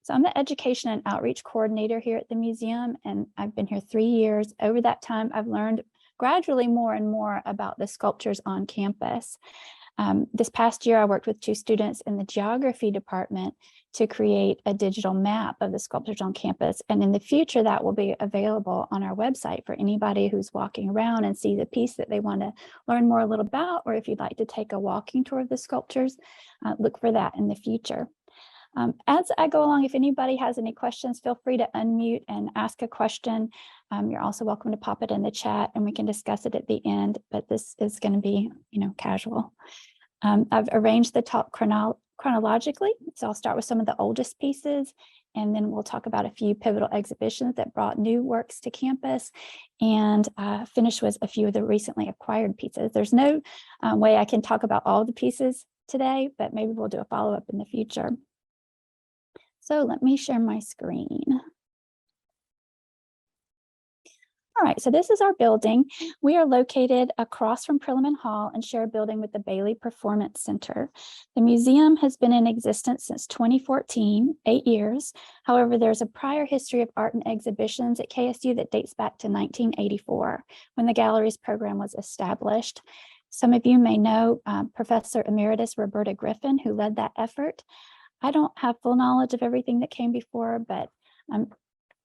So I'm the Education and Outreach Coordinator here at the museum, and I've been here 3 years. Over that time, I've learned gradually more and more about the sculptures on campus. This past year, I worked with 2 students in the geography department to create a digital map of the sculptures on campus. And in the future, that will be available on our website for anybody who's walking around and see the piece that they want to learn more a little about, or if you'd like to take a walking tour of the sculptures, look for that in the future. As I go along, if anybody has any questions, feel free to unmute and ask a question. You're also welcome to pop it in the chat and we can discuss it at the end, but this is going to be, casual. I've arranged the talk chronologically. So I'll start with some of the oldest pieces, and then we'll talk about a few pivotal exhibitions that brought new works to campus, and finish with a few of the recently acquired pieces. There's no way I can talk about all the pieces today, but maybe we'll do a follow-up in the future. So let me share my screen. All right, so this is our building. We are located across from Perelman Hall and share a building with the Bailey Performance Center. The museum has been in existence since 2014, 8 years. However, there's a prior history of art and exhibitions at KSU that dates back to 1984, when the galleries program was established. Some of you may know Professor Emeritus Roberta Griffin, who led that effort. I don't have full knowledge of everything that came before, but I'm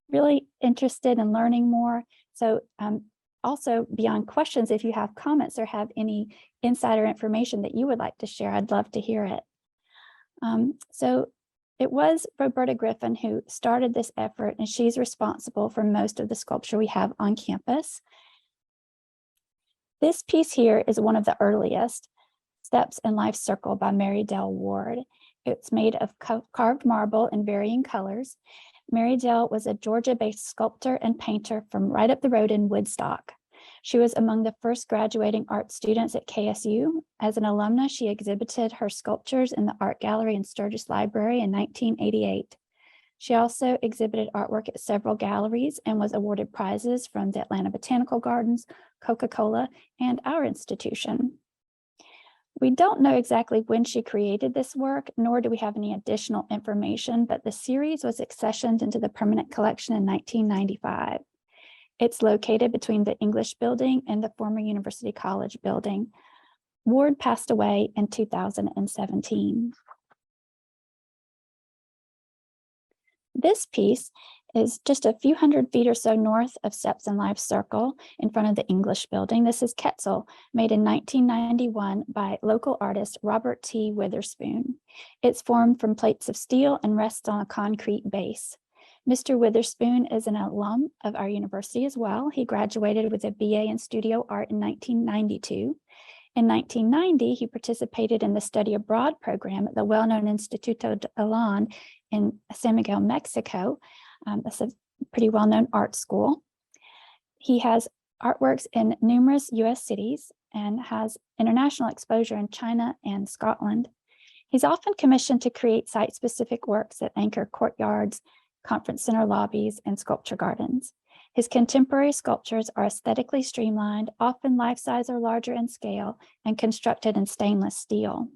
really interested in learning more. So also beyond questions, if you have comments or have any insider information that you would like to share, I'd love to hear it. So it was Roberta Griffin who started this effort, and she's responsible for most of the sculpture we have on campus. This piece here is one of the earliest, Steps in Life Circle by Mary Dell Ward. It's made of carved marble in varying colors. Mary Dell was a Georgia-based sculptor and painter from right up the road in Woodstock. She was among the first graduating art students at KSU. As an alumna, she exhibited her sculptures in the art gallery in Sturgis Library in 1988. She also exhibited artwork at several galleries and was awarded prizes from the Atlanta Botanical Gardens, Coca-Cola, and our institution. We don't know exactly when she created this work, nor do we have any additional information, but the series was accessioned into the permanent collection in 1995. It's located between the English building and the former University College building. Ward passed away in 2017. This piece is just a few hundred feet or so north of Steps in Life Circle in front of the English building. This is Quetzal, made in 1991 by local artist Robert T. Witherspoon. It's formed from plates of steel and rests on a concrete base. Mr. Witherspoon is an alum of our university as well. He graduated with a BA in studio art in 1992. In 1990, he participated in the study abroad program at the well-known Instituto de Elon in San Miguel, Mexico. That's a pretty well-known art school. He has artworks in numerous US cities and has international exposure in China and Scotland. He's often commissioned to create site-specific works that anchor courtyards, conference center lobbies, and sculpture gardens. His contemporary sculptures are aesthetically streamlined, often life-size or larger in scale, and constructed in stainless steel.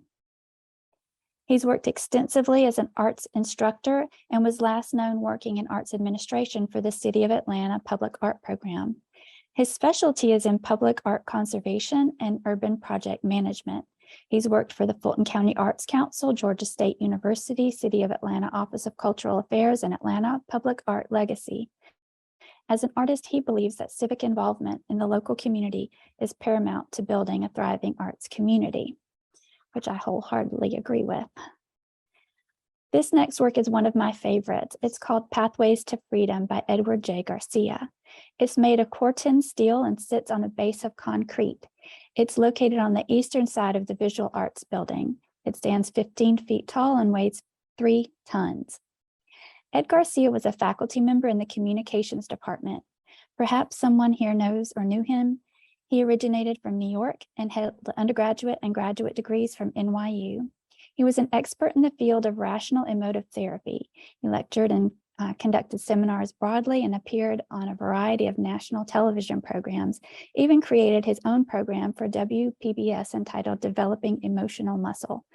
He's worked extensively as an arts instructor and was last known working in arts administration for the City of Atlanta Public Art Program. His specialty is in public art conservation and urban project management. He's worked for the Fulton County Arts Council, Georgia State University, City of Atlanta Office of Cultural Affairs, and Atlanta Public Art Legacy. As an artist, he believes that civic involvement in the local community is paramount to building a thriving arts community, which I wholeheartedly agree with. This next work is one of my favorites. It's called Pathways to Freedom by Edward J. Garcia. It's made of Corten steel and sits on a base of concrete. It's located on the eastern side of the Visual Arts Building. It stands 15 feet tall and weighs 3 tons. Ed Garcia was a faculty member in the communications department. Perhaps someone here knows or knew him. He originated from New York and held undergraduate and graduate degrees from NYU. He was an expert in the field of rational emotive therapy. He lectured and conducted seminars broadly and appeared on a variety of national television programs, even created his own program for WPBS entitled Developing Emotional Muscle.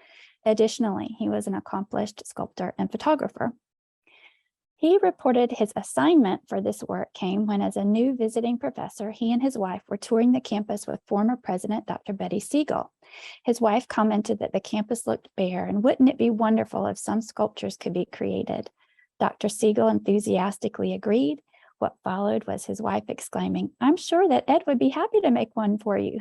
Additionally, he was an accomplished sculptor and photographer. He reported his assignment for this work came when, as a new visiting professor, he and his wife were touring the campus with former president Dr. Betty Siegel. His wife commented that the campus looked bare, and wouldn't it be wonderful if some sculptures could be created? Dr. Siegel enthusiastically agreed. What followed was his wife exclaiming, "I'm sure that Ed would be happy to make one for you."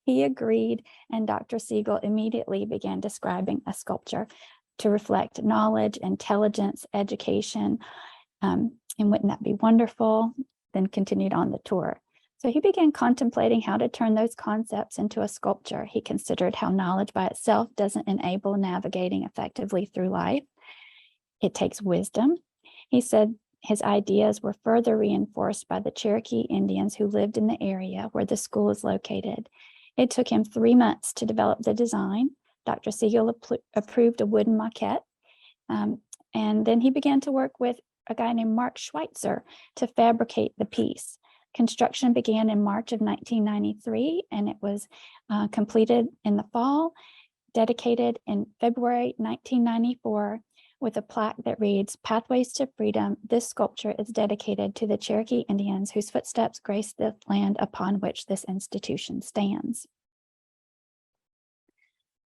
He agreed, and Dr. Siegel immediately began describing a sculpture to reflect knowledge, intelligence, education, and wouldn't that be wonderful? Then continued on the tour. So he began contemplating how to turn those concepts into a sculpture. He considered how knowledge by itself doesn't enable navigating effectively through life. It takes wisdom. He said his ideas were further reinforced by the Cherokee Indians who lived in the area where the school is located. It took him 3 months to develop the design. Dr. Siegel approved a wooden maquette, and then he began to work with a guy named Mark Schweitzer to fabricate the piece. Construction began in March of 1993, and it was completed in the fall, dedicated in February 1994, with a plaque that reads, "Pathways to Freedom. This sculpture is dedicated to the Cherokee Indians whose footsteps grace the land upon which this institution stands."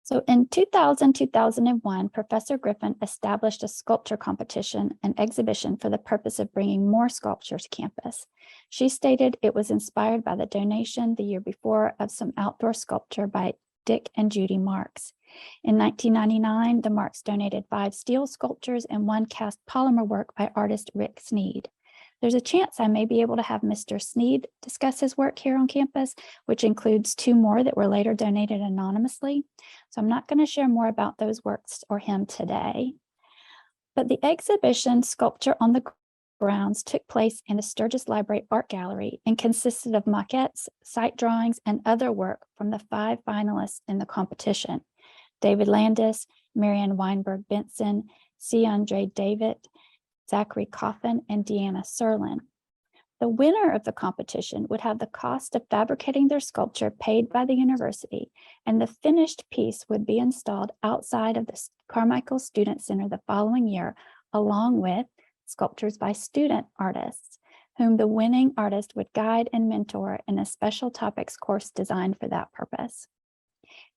So in 2000-2001, Professor Griffin established a sculpture competition and exhibition for the purpose of bringing more sculpture to campus. She stated it was inspired by the donation the year before of some outdoor sculpture by Dick and Judy Marks. In 1999, the Marks donated 5 steel sculptures and 1 cast polymer work by artist Rick Sneed. There's a chance I may be able to have Mr. Sneed discuss his work here on campus, which includes 2 more that were later donated anonymously. So I'm not going to share more about those works or him today. But the exhibition, Sculpture on the Grounds, took place in the Sturgis Library Art Gallery and consisted of maquettes, site drawings, and other work from the 5 finalists in the competition: David Landis, Marianne Weinberg Benson, C. Andre David, Zachary Coffin, and Deanna Serlin. The winner of the competition would have the cost of fabricating their sculpture paid by the university, and the finished piece would be installed outside of the Carmichael Student Center the following year, along with sculptures by student artists, whom the winning artist would guide and mentor in a special topics course designed for that purpose.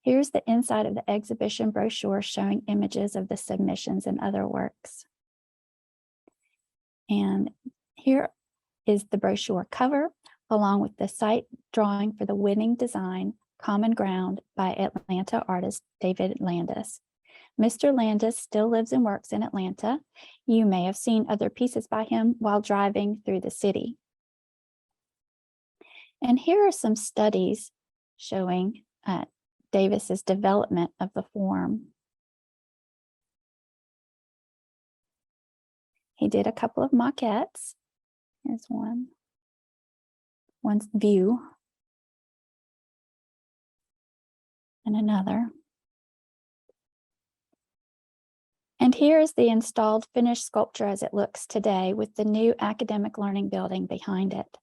Here's the inside of the exhibition brochure showing images of the submissions and other works. And here is the brochure cover, along with the site drawing for the winning design, Common Ground, by Atlanta artist David Landis. Mr. Landis still lives and works in Atlanta. You may have seen other pieces by him while driving through the city. And here are some studies showing Davis's development of the form. He did a couple of maquettes. Here's one's view, and another. And here's the installed finished sculpture as it looks today, with the new academic learning building behind it.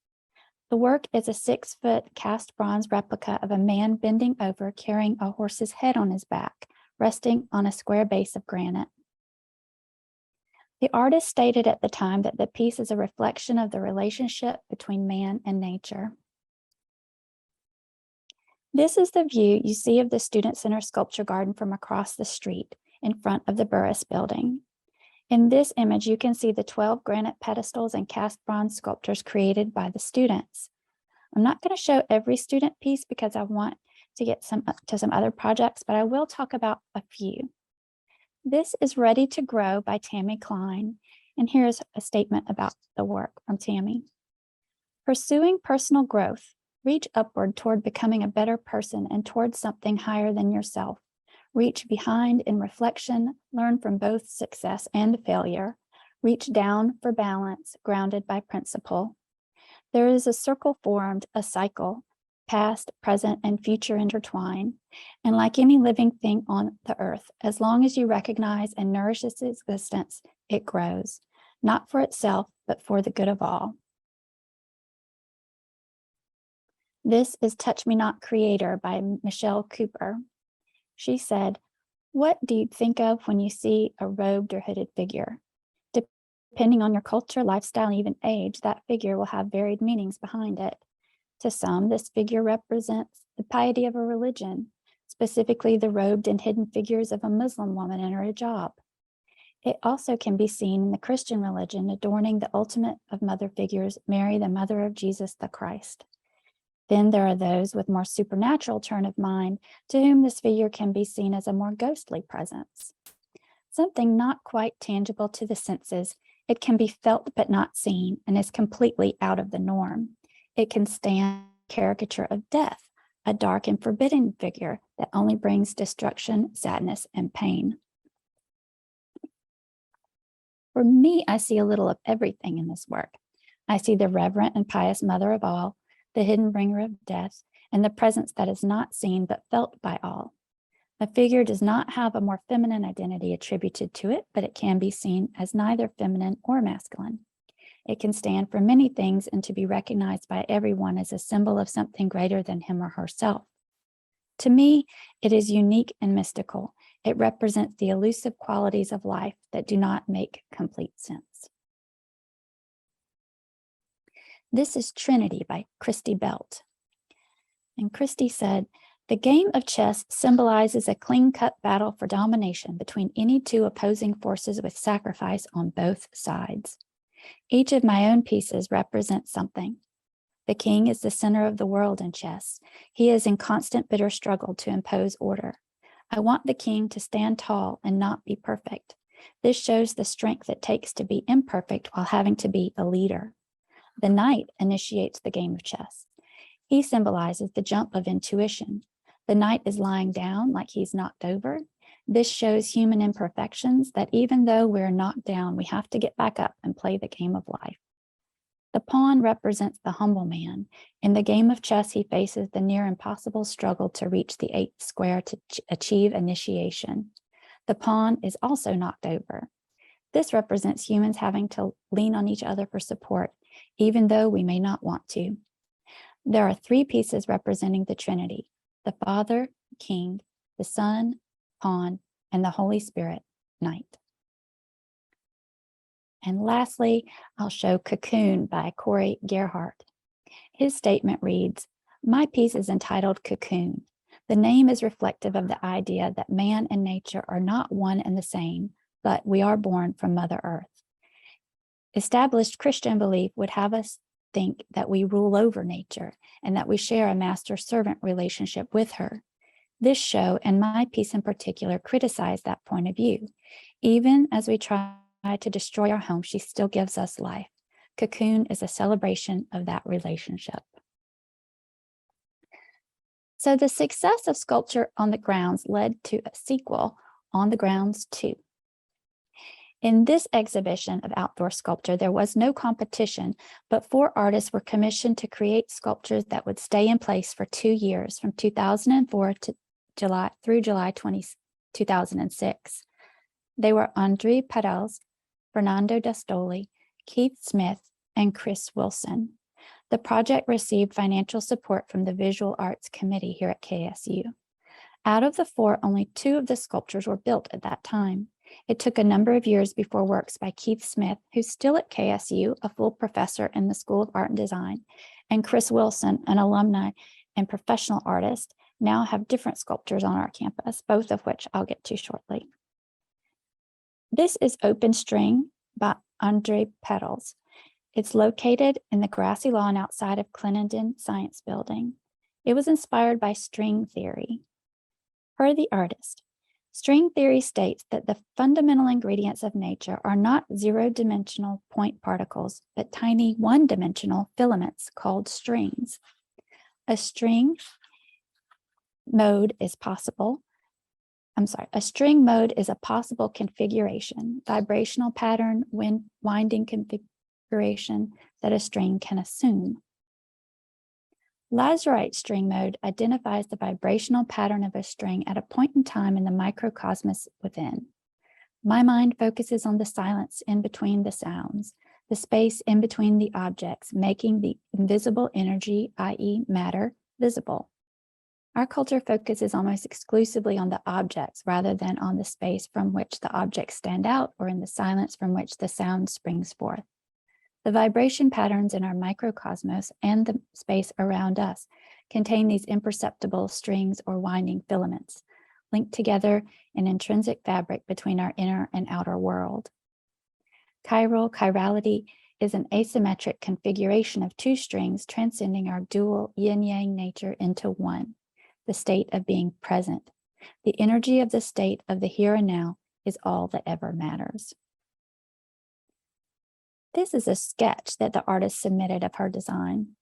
The work is a 6-foot cast bronze replica of a man bending over, carrying a horse's head on his back, resting on a square base of granite. The artist stated at the time that the piece is a reflection of the relationship between man and nature. This is the view you see of the Student Center Sculpture Garden from across the street in front of the Burris Building. In this image, you can see the 12 granite pedestals and cast bronze sculptures created by the students. I'm not going to show every student piece because I want to get to some other projects, but I will talk about a few. This is Ready to Grow by Tammy Klein, and here's a statement about the work from Tammy. Pursuing personal growth, reach upward toward becoming a better person and towards something higher than yourself. Reach behind in reflection, learn from both success and failure. Reach down for balance, grounded by principle. There is a circle formed, a cycle, past, present, and future intertwine. And like any living thing on the earth, as long as you recognize and nourish its existence, it grows, not for itself, but for the good of all. This is Touch Me Not Creator by Michelle Cooper. She said, "What do you think of when you see a robed or hooded figure? Depending on your culture, lifestyle, and even age, that figure will have varied meanings behind it. To some, this figure represents the piety of a religion, specifically the robed and hidden figures of a Muslim woman in her hijab. It also can be seen in the Christian religion, adorning the ultimate of mother figures, Mary, the mother of Jesus the Christ. Then there are those with more supernatural turn of mind, to whom this figure can be seen as a more ghostly presence. Something not quite tangible to the senses, it can be felt but not seen, and is completely out of the norm. It can stand caricature of death, a dark and forbidding figure that only brings destruction, sadness, and pain. For me, I see a little of everything in this work. I see the reverent and pious mother of all, the hidden bringer of death, and the presence that is not seen but felt by all. A figure does not have a more feminine identity attributed to it, but it can be seen as neither feminine or masculine. It can stand for many things and to be recognized by everyone as a symbol of something greater than him or herself. To me, it is unique and mystical. It represents the elusive qualities of life that do not make complete sense. This is Trinity by Christy Belt. And Christy said, "The game of chess symbolizes a clean-cut battle for domination between any two opposing forces with sacrifice on both sides. Each of my own pieces represents something. The king is the center of the world in chess. He is in constant bitter struggle to impose order. I want the king to stand tall and not be perfect. This shows the strength it takes to be imperfect while having to be a leader. The knight initiates the game of chess. He symbolizes the jump of intuition. The knight is lying down like he's knocked over. This shows human imperfections, that even though we're knocked down, we have to get back up and play the game of life. The pawn represents the humble man. In the game of chess, he faces the near impossible struggle to reach the 8th square to achieve initiation. The pawn is also knocked over. This represents humans having to lean on each other for support, even though we may not want to. There are 3 pieces representing the Trinity: the Father, King, the Son, Pawn, and the Holy Spirit, Knight. And lastly, I'll show Cocoon by Corey Gerhart. His statement reads, "My piece is entitled Cocoon. The name is reflective of the idea that man and nature are not one and the same, but we are born from Mother Earth. Established Christian belief would have us think that we rule over nature and that we share a master-servant relationship with her. This show, and my piece in particular, criticize that point of view. Even as we try to destroy our home, she still gives us life. Cocoon is a celebration of that relationship." So the success of Sculpture on the Grounds led to a sequel, On the Grounds 2. In this exhibition of outdoor sculpture, there was no competition, but 4 artists were commissioned to create sculptures that would stay in place for 2 years, from 2004 to July 2006. They were Andre Perels, Fernando Dastoli, Keith Smith, and Chris Wilson. The project received financial support from the Visual Arts Committee here at KSU. Out of the 4, only 2 of the sculptures were built at that time. It took a number of years before works by Keith Smith, who's still at KSU, a full professor in the School of Art and Design, and Chris Wilson, an alumni and professional artist, now have different sculptures on our campus, both of which I'll get to shortly. This is Open String by Andre Perels. It's located in the grassy lawn outside of Clenenden Science Building. It was inspired by string theory. Per the artist, string theory states that the fundamental ingredients of nature are not 0-dimensional point particles, but tiny 1-dimensional filaments called strings. A string mode is a possible configuration, vibrational pattern, winding configuration that a string can assume. Lazarite string mode identifies the vibrational pattern of a string at a point in time in the microcosmos within. My mind focuses on the silence in between the sounds, the space in between the objects, making the invisible energy, i.e. matter, visible. Our culture focuses almost exclusively on the objects rather than on the space from which the objects stand out or in the silence from which the sound springs forth. The vibration patterns in our microcosmos and the space around us contain these imperceptible strings or winding filaments, linked together in intrinsic fabric between our inner and outer world. Chirality is an asymmetric configuration of two strings transcending our dual yin-yang nature into one, the state of being present. The energy of the state of the here and now is all that ever matters. This is a sketch that the artist submitted of her design.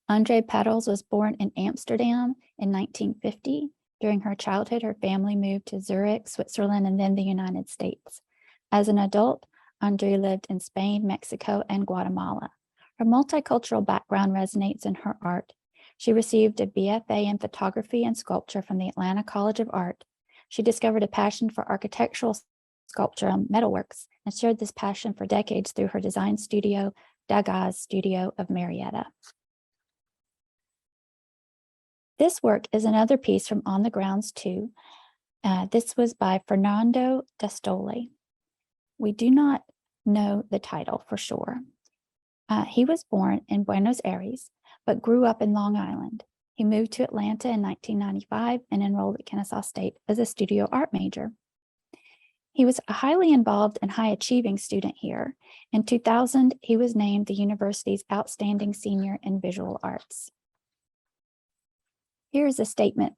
André Petels was born in Amsterdam in 1950. During her childhood, her family moved to Zurich, Switzerland, and then the United States. As an adult, André lived in Spain, Mexico, and Guatemala. Her multicultural background resonates in her art. She received a BFA in photography and sculpture from the Atlanta College of Art. She discovered a passion for architectural sculpture and metalworks and shared this passion for decades through her design studio, Degas Studio of Marietta. This work is another piece from On the Grounds 2. This was by Fernando Destoli. We do not know the title for sure. He was born in Buenos Aires, but grew up in Long Island. He moved to Atlanta in 1995 and enrolled at Kennesaw State as a studio art major. He was a highly involved and high-achieving student here. In 2000, he was named the university's outstanding senior in visual arts. Here's a statement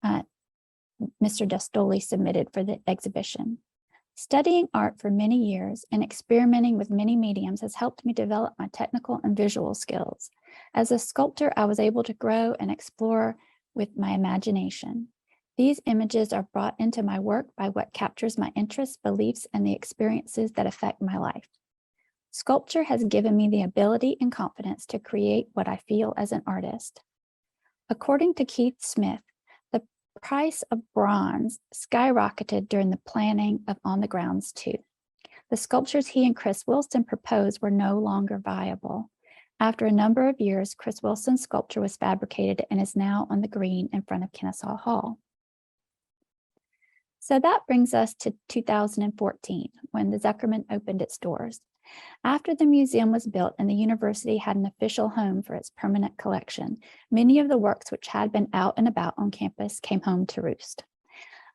Mr. Destoli submitted for the exhibition. Studying art for many years and experimenting with many mediums has helped me develop my technical and visual skills. As a sculptor, I was able to grow and explore with my imagination. These images are brought into my work by what captures my interests, beliefs, and the experiences that affect my life. Sculpture has given me the ability and confidence to create what I feel as an artist. According to Keith Smith, the price of bronze skyrocketed during the planning of On the Grounds 2. The sculptures he and Chris Wilson proposed were no longer viable. After a number of years, Chris Wilson's sculpture was fabricated and is now on the green in front of Kennesaw Hall. So that brings us to 2014, when the Zuckerman opened its doors. After the museum was built and the university had an official home for its permanent collection, many of the works which had been out and about on campus came home to roost.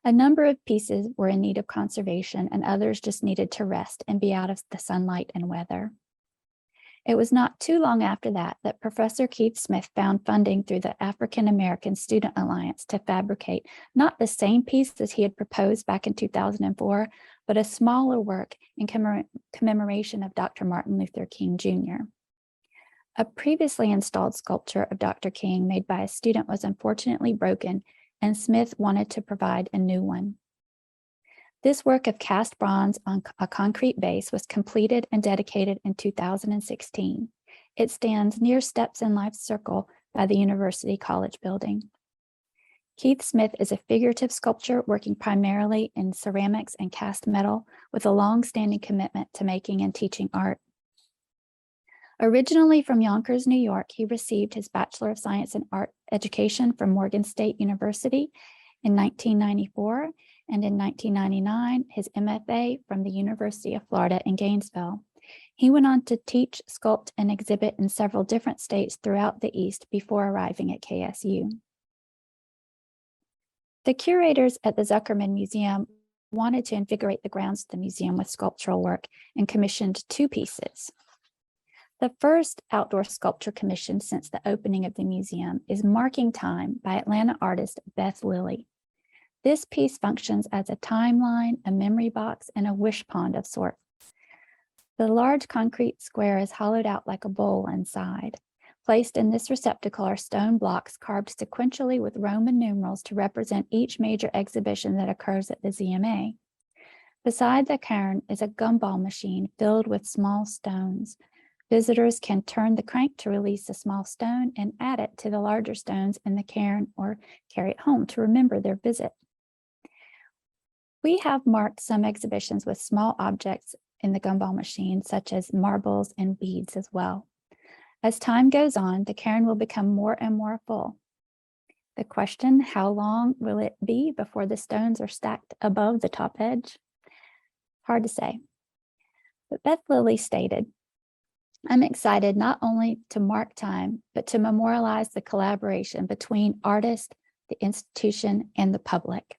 A number of pieces were in need of conservation and others just needed to rest and be out of the sunlight and weather. It was not too long after that that Professor Keith Smith found funding through the African American Student Alliance to fabricate not the same piece as he had proposed back in 2004, but a smaller work in commemoration of Dr. Martin Luther King Jr. A previously installed sculpture of Dr. King made by a student was unfortunately broken, and Smith wanted to provide a new one. This work of cast bronze on a concrete base was completed and dedicated in 2016. It stands near Steps in Life's Circle by the University College building. Keith Smith is a figurative sculptor working primarily in ceramics and cast metal with a long-standing commitment to making and teaching art. Originally from Yonkers, New York, he received his Bachelor of Science in Art Education from Morgan State University in 1994, and in 1999, his MFA from the University of Florida in Gainesville. He went on to teach, sculpt, and exhibit in several different states throughout the East before arriving at KSU. The curators at the Zuckerman Museum wanted to invigorate the grounds of the museum with sculptural work and commissioned two pieces. The first outdoor sculpture commissioned since the opening of the museum is Marking Time by Atlanta artist Beth Lilly. This piece functions as a timeline, a memory box, and a wish pond of sorts. The large concrete square is hollowed out like a bowl inside. Placed in this receptacle are stone blocks carved sequentially with Roman numerals to represent each major exhibition that occurs at the ZMA. Beside the cairn is a gumball machine filled with small stones. Visitors can turn the crank to release a small stone and add it to the larger stones in the cairn or carry it home to remember their visit. We have marked some exhibitions with small objects in the gumball machine, such as marbles and beads as well. As time goes on, the cairn will become more and more full. The question, how long will it be before the stones are stacked above the top edge? Hard to say. But Beth Lilly stated, I'm excited not only to mark time, but to memorialize the collaboration between artists, the institution, and the public.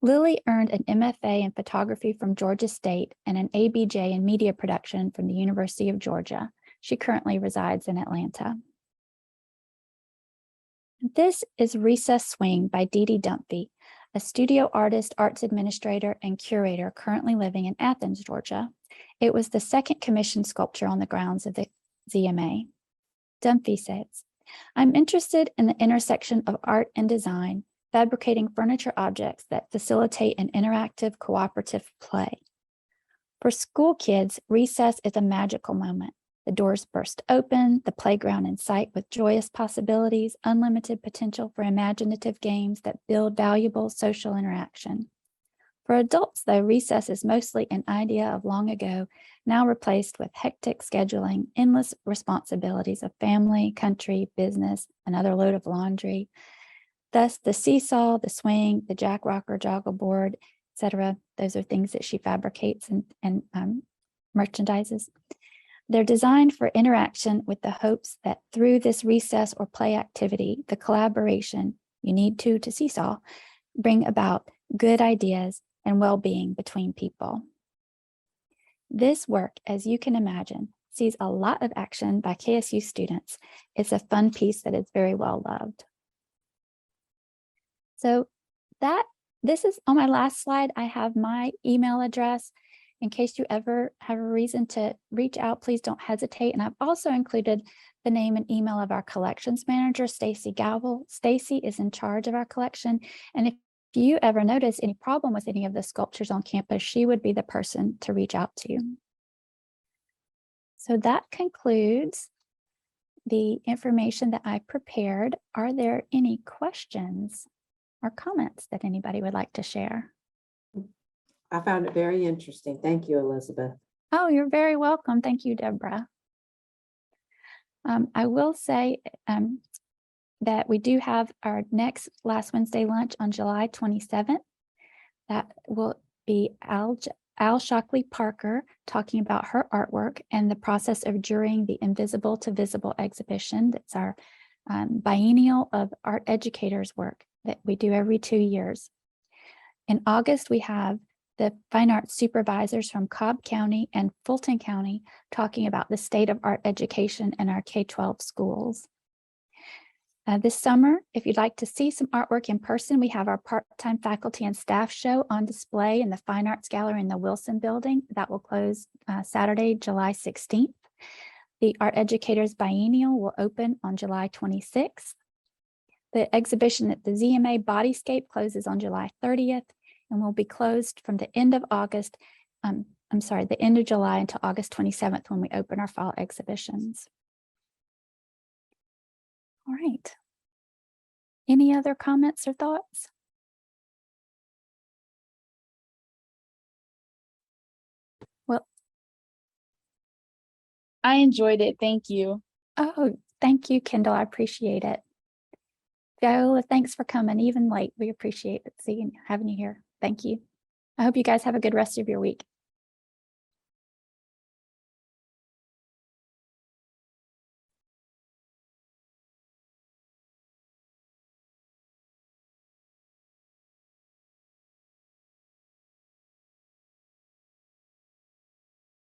Lilly earned an MFA in photography from Georgia State and an ABJ in media production from the University of Georgia. She currently resides in Atlanta. This is Recess Swing by Dede Dunphy, a studio artist, arts administrator, and curator currently living in Athens, Georgia. It was the second commissioned sculpture on the grounds of the ZMA. Dunphy says, I'm interested in the intersection of art and design, fabricating furniture objects that facilitate an interactive, cooperative play. For school kids, recess is a magical moment. The doors burst open, the playground in sight with joyous possibilities, unlimited potential for imaginative games that build valuable social interaction. For adults, though, recess is mostly an idea of long ago, now replaced with hectic scheduling, endless responsibilities of family, country, business, another load of laundry. Thus, the seesaw, the swing, the jack rocker, joggle board, etc., those are things that she fabricates and merchandises. They're designed for interaction with the hopes that through this recess or play activity, the collaboration, you need to seesaw, bring about good ideas and well-being between people. This work, as you can imagine, sees a lot of action by KSU students. It's a fun piece that is very well loved. So this is on my last slide. I have my email address. In case you ever have a reason to reach out, please don't hesitate. And I've also included the name and email of our collections manager, Stacy Gowell. Stacy is in charge of our collection. And if you ever notice any problem with any of the sculptures on campus, she would be the person to reach out to. So that concludes the information that I prepared. Are there any questions or comments that anybody would like to share? I found it very interesting. Thank you, Elizabeth. Oh, you're very welcome. Thank you, Deborah. I will say that we do have our next last Wednesday lunch on July 27th. That will be Al Shockley Parker talking about her artwork and the process of jurying the Invisible to Visible exhibition. That's our biennial of art educators work that we do every 2 years. In August, we have the fine arts supervisors from Cobb County and Fulton County talking about the state of art education in our K-12 schools. This summer, if you'd like to see some artwork in person, we have our part-time faculty and staff show on display in the Fine Arts Gallery in the Wilson Building. That will close Saturday, July 16th. The Art Educators Biennial will open on July 26th. The exhibition at the ZMA Bodyscape closes on July 30th and will be closed from the end of August, the end of July until August 27th when we open our fall exhibitions. All right. Any other comments or thoughts? Well, I enjoyed it. Thank you. oh, thank you, Kendall. I appreciate it. Viola, thanks for coming even late. We appreciate it having you here. Thank you. I hope you guys have a good rest of your week.